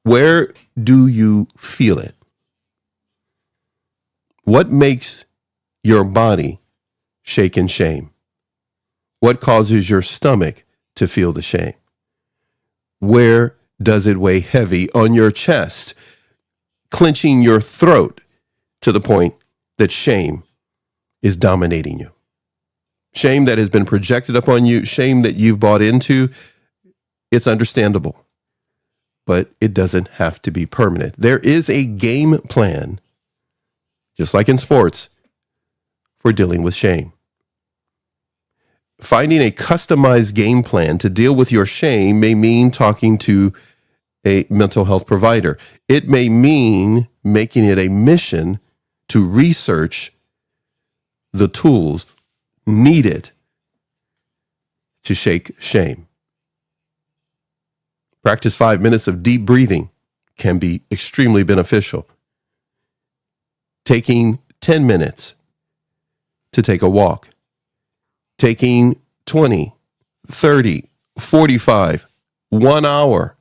Where do you feel it? What makes your body shake in shame? What causes your stomach to feel the shame? Where does it weigh heavy on your chest, clenching your throat to the point that shame is dominating you? Shame that has been projected upon you, shame that you've bought into, it's understandable, but it doesn't have to be permanent. There is a game plan, just like in sports, for dealing with shame. Finding a customized game plan to deal with your shame may mean talking to a mental health provider. It may mean making it a mission to research the tools needed to shake shame. Practice 5 minutes of deep breathing can be extremely beneficial. Taking 10 minutes to take a walk. Taking 20, 30, 45, 1 hour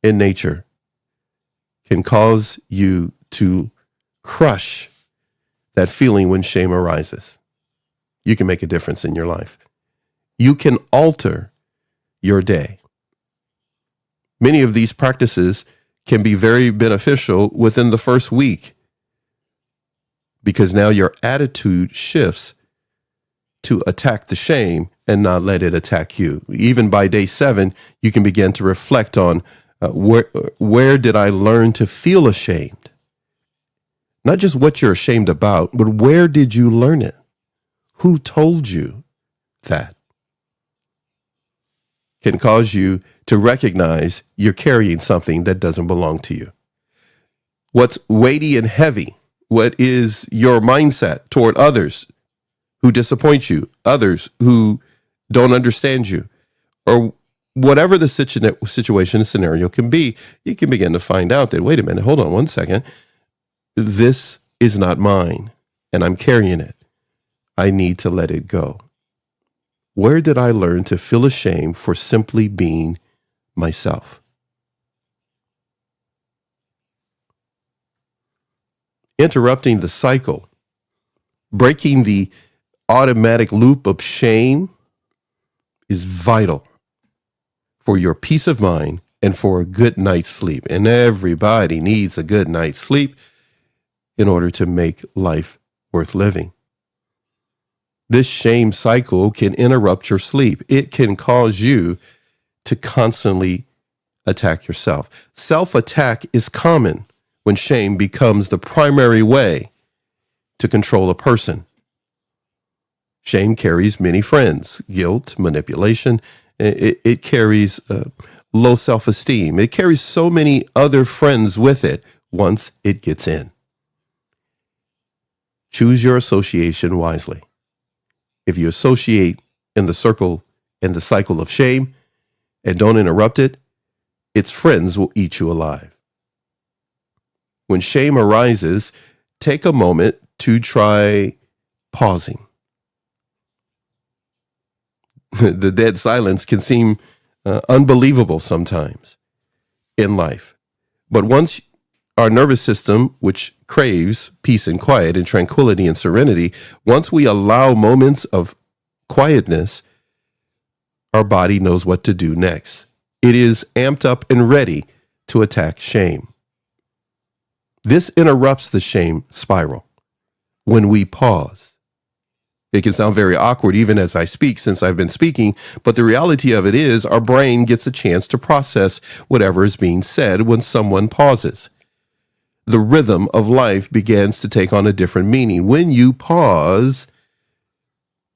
in nature can cause you to crush that feeling when shame arises. You can make a difference in your life. You can alter your day. Many of these practices can be very beneficial within the first week because now your attitude shifts to attack the shame and not let it attack you. Even by day 7, you can begin to reflect on where did I learn to feel ashamed? Not just what you're ashamed about, but where did you learn it? Who told you that? Can cause you to recognize you're carrying something that doesn't belong to you. What's weighty and heavy? What is your mindset toward others who disappoint you, others who don't understand you, or whatever the situation and scenario can be? You can begin to find out that, wait a minute, hold on one second. This is not mine, and I'm carrying it. I need to let it go. Where did I learn to feel ashamed for simply being myself? Interrupting the cycle, breaking the automatic loop of shame is vital for your peace of mind and for a good night's sleep. And everybody needs a good night's sleep in order to make life worth living. This shame cycle can interrupt your sleep. It can cause you to constantly attack yourself. Self-attack is common when shame becomes the primary way to control a person. Shame carries many friends: guilt, manipulation. It carries low self-esteem. It carries so many other friends with it once it gets in. Choose your association wisely. If you associate in the circle and the cycle of shame and don't interrupt it, its friends will eat you alive. When shame arises, take a moment to try pausing. The dead silence can seem unbelievable sometimes in life. But once our nervous system, which craves peace and quiet and tranquility and serenity, once we allow moments of quietness, our body knows what to do next. It is amped up and ready to attack shame. This interrupts the shame spiral when we pause. It can sound very awkward even as I speak, since I've been speaking, but the reality of it is our brain gets a chance to process whatever is being said when someone pauses. The rhythm of life begins to take on a different meaning. When you pause,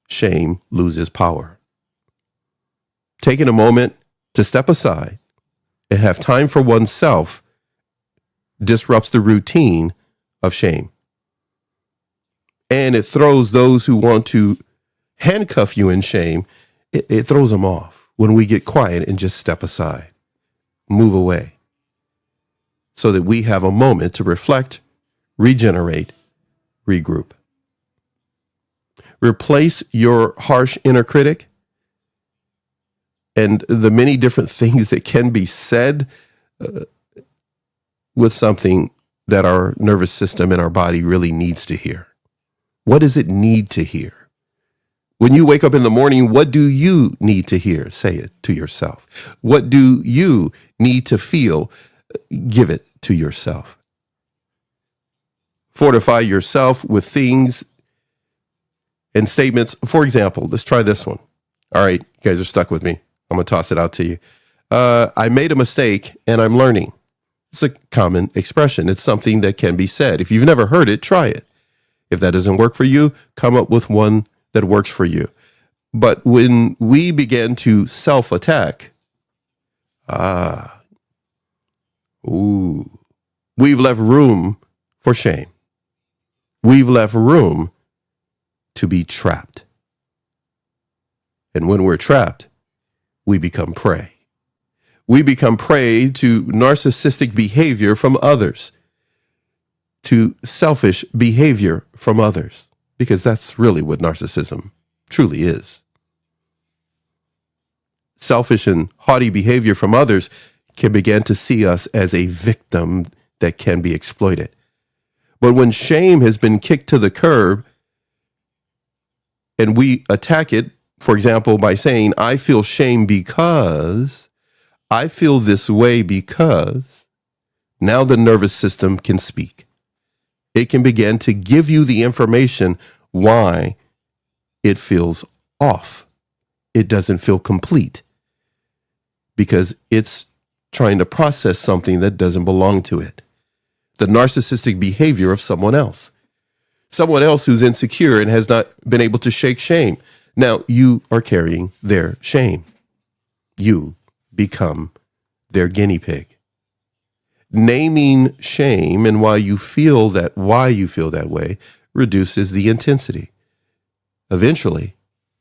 shame loses power. Taking a moment to step aside and have time for oneself disrupts the routine of shame. And it throws those who want to handcuff you in shame, it throws them off when we get quiet and just step aside, move away, so that we have a moment to reflect, regenerate, regroup. Replace your harsh inner critic and the many different things that can be said with something that our nervous system and our body really needs to hear. What does it need to hear? When you wake up in the morning, what do you need to hear? Say it to yourself. What do you need to feel? Give it to yourself. Fortify yourself with things and statements. For example, let's try this one. All right, you guys are stuck with me. I'm going to toss it out to you. I made a mistake and I'm learning. It's a common expression. It's something that can be said. If you've never heard it, try it. If that doesn't work for you, come up with one that works for you. But when we begin to self-attack, we've left room for shame. We've left room to be trapped. And when we're trapped, we become prey. We become prey to narcissistic behavior from others, to selfish behavior from others, because that's really what narcissism truly is. Selfish and haughty behavior from others can begin to see us as a victim that can be exploited. But when shame has been kicked to the curb and we attack it, for example, by saying, I feel shame because, I feel this way because, now the nervous system can speak. It can begin to give you the information why it feels off. It doesn't feel complete because it's trying to process something that doesn't belong to it. The narcissistic behavior of someone else who's insecure and has not been able to shake shame. Now you are carrying their shame. You become their guinea pig. Naming shame and why you feel that way reduces the intensity. Eventually,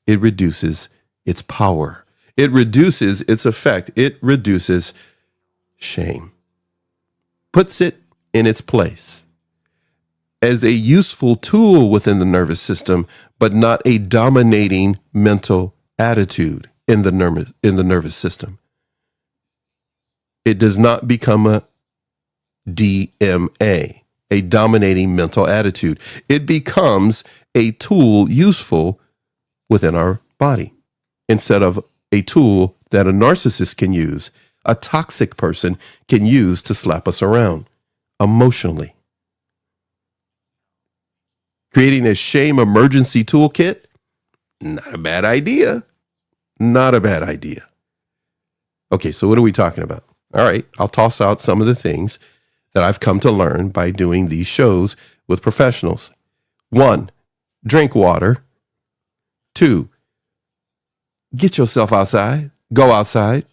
it reduces its power. It reduces its effect. It reduces shame. Puts it in its place as a useful tool within the nervous system, but not a dominating mental attitude in the nervous system. It does not become a DMA, a dominating mental attitude. It becomes a tool useful within our body instead of a tool that a narcissist can use, a toxic person can use to slap us around emotionally. Creating a shame emergency toolkit, not a bad idea. Not a bad idea. Okay, so what are we talking about? All right, I'll toss out some of the things that I've come to learn by doing these shows with professionals. 1, drink water. 2, get yourself outside. Go outside.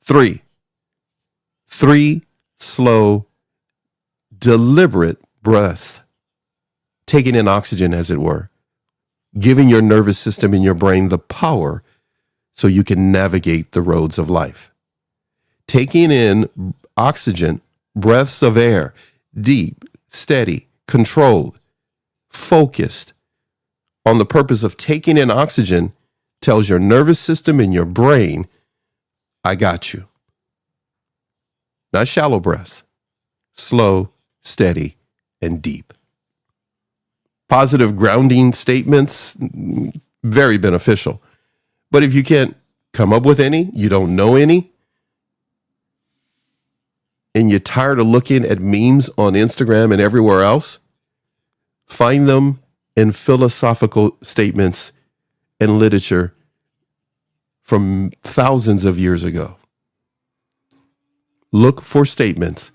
3, slow, deliberate breaths. Taking in oxygen, as it were. Giving your nervous system and your brain the power so you can navigate the roads of life. Taking in oxygen, breaths of air, deep, steady, controlled, focused on the purpose of taking in oxygen tells your nervous system and your brain, I got you. Not shallow breaths, slow, steady, and deep. Positive grounding statements, very beneficial. But if you can't come up with any, you don't know any, and you're tired of looking at memes on Instagram and everywhere else, find them in philosophical statements and literature from thousands of years ago. Look for statements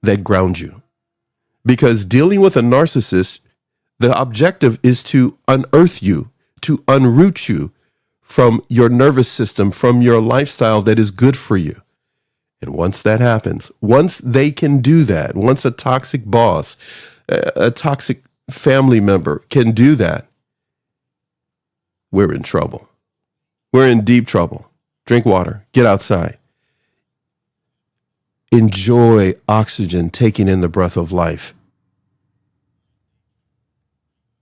that ground you. Because dealing with a narcissist, the objective is to unearth you, to unroot you from your nervous system, from your lifestyle that is good for you. And once that happens, once they can do that, once a toxic boss, a toxic family member can do that, we're in trouble. We're in deep trouble. Drink water, get outside. Enjoy oxygen, taking in the breath of life.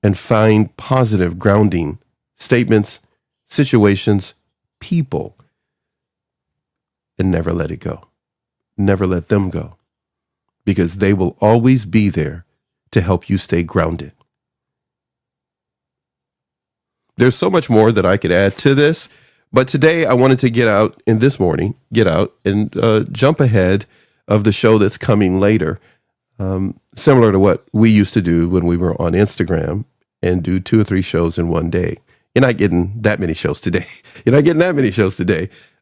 And find positive grounding statements, situations, people, and never let it go. Never let them go. because they will always be there to help you stay grounded. There's so much more that I could add to this, but today I wanted to get out and jump ahead of the show that's coming later, similar to what we used to do when we were on Instagram and do 2 or 3 shows in one day. You're not getting that many shows today.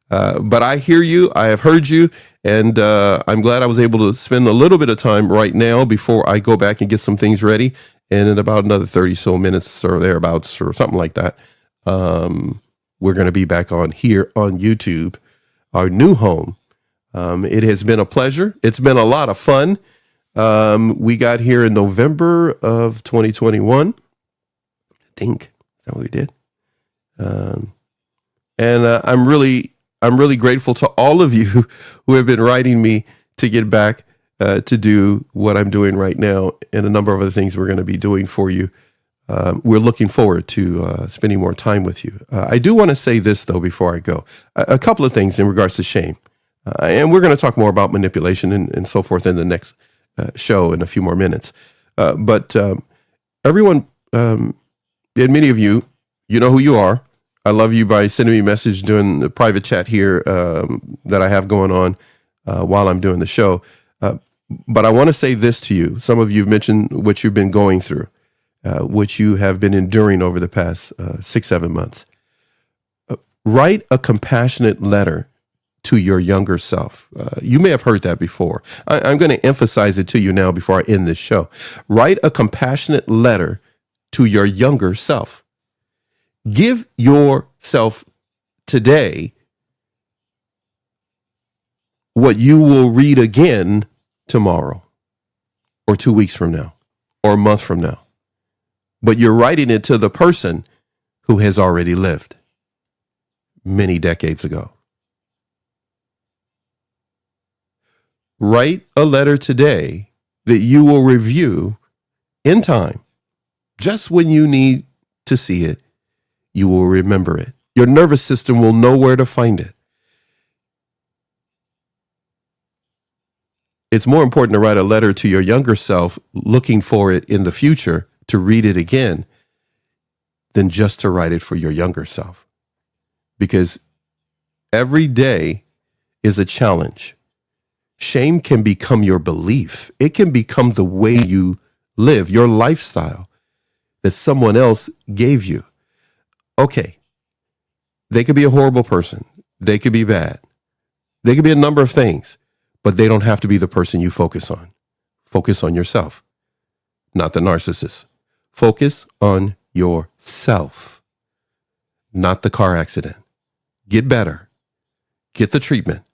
But I hear you. I have heard you. And I'm glad I was able to spend a little bit of time right now before I go back and get some things ready. And in about another 30 so minutes or thereabouts or something like that, we're going to be back on here on YouTube, our new home. It has been a pleasure. It's been a lot of fun. We got here in November of 2021. I think. Is that what we did? And I'm really grateful to all of you who have been writing me to get back to do what I'm doing right now and a number of other things we're going to be doing for you. We're looking forward to spending more time with you. I do want to say this, though, before I go. A couple of things in regards to shame. And we're going to talk more about manipulation and so forth in the next show in a few more minutes. But everyone, and many of you, you know who you are. I love you by sending me a message during the private chat here that I have going on while I'm doing the show. But I want to say this to you. Some of you have mentioned what you've been going through, what you have been enduring over the past 6-7 months. Write a compassionate letter to your younger self. You may have heard that before. I'm going to emphasize it to you now before I end this show. Write a compassionate letter to your younger self. Give yourself today what you will read again tomorrow or 2 weeks from now or a month from now. But you're writing it to the person who has already lived many decades ago. Write a letter today that you will review in time. Just when you need to see it, you will remember it. Your nervous system will know where to find it. It's more important to write a letter to your younger self looking for it in the future to read it again than just to write it for your younger self. Because every day is a challenge. Shame can become your belief. It can become the way you live, your lifestyle that someone else gave you. Okay, they could be a horrible person. They could be bad. They could be a number of things, but they don't have to be the person you focus on. Focus on yourself, not the narcissist. Focus on yourself, not the car accident. Get better. Get the treatment.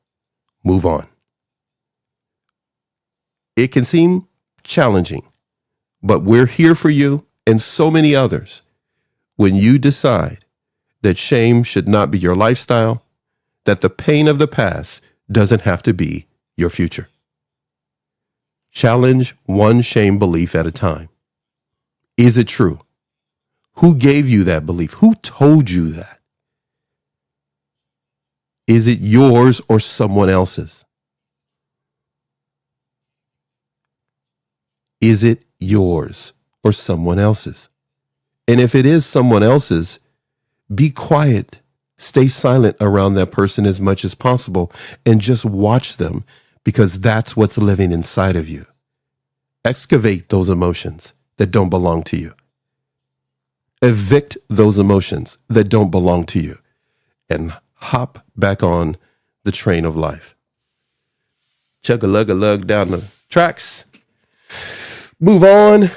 Move on. It can seem challenging, but we're here for you and so many others. When you decide that shame should not be your lifestyle, that the pain of the past doesn't have to be your future. Challenge one shame belief at a time. Is it true? Who gave you that belief? Who told you that? Is it yours or someone else's? Is it yours or someone else's? And if it is someone else's, be quiet. Stay silent around that person as much as possible and just watch them, because that's what's living inside of you. Excavate those emotions that don't belong to you. Evict those emotions that don't belong to you and hop back on the train of life. Chug-a-lug-a-lug down the tracks. Move on.